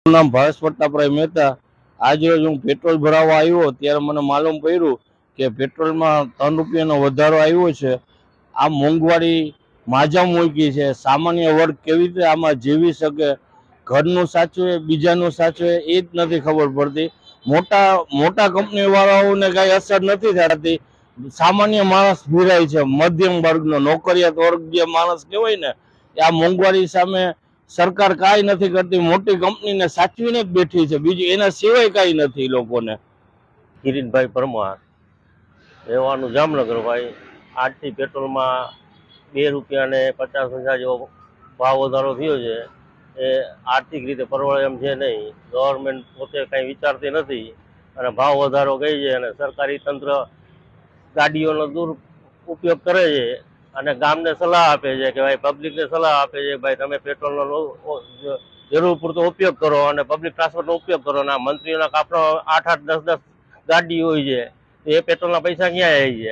નામ ભાવેશ પ્રતાપરાય મહેતા। આજરોજ હું પેટ્રોલ ભરાવવા આવ્યો ત્યારે મને માલુમ પડ્યું કે પેટ્રોલમાં ₹3નો વધારો આવ્યો છે। આ મોંઘવારી માજા મૂકી છે। સામાન્ય વર્ગ કેવી રીતે આમાં જીવી શકે, ઘરનું સાચવે બીજાનું સાચવે એ જ નથી ખબર પડતી। મોટા કંપની વાળાઓને કઈ અસર નથી થતી, સામાન્ય માણસ ભીરાય છે। મધ્યમ વર્ગનો નોકરિયાત વર્ગ જે માણસ કહેવાય ને, આ મોંઘવારી સામે સરકાર કાંઈ નથી કરતી। મોટી કંપનીને સાચવીને જ બેઠી છે, બીજું એના સિવાય કાંઈ નથી લોકોને। કિરીટભાઈ પરમાર, રહેવાનું જામનગર ભાઈ। આજથી પેટ્રોલમાં ₹2.50 જેવો ભાવ વધારો થયો છે। એ આર્થિક રીતે પરવડે એમ છે નહીં। ગવર્મેન્ટ પોતે કંઈ વિચારતી નથી અને ભાવ વધારો કહે છે અને સરકારી તંત્ર ગાડીઓનો ઉપયોગ કરે છે અને ગામને સલાહ આપે છે કે ભાઈ, પબ્લિકને સલાહ આપે છે ભાઈ તમે પેટ્રોલનો જરૂર પૂરતો ઉપયોગ કરો અને પબ્લિક ટ્રાન્સપોર્ટનો ઉપયોગ કરો। અને મંત્રીઓના કાપડો 8-8, 10-10 ગાડી હોય છે, એ પેટ્રોલના પૈસા ક્યાં આવી છે?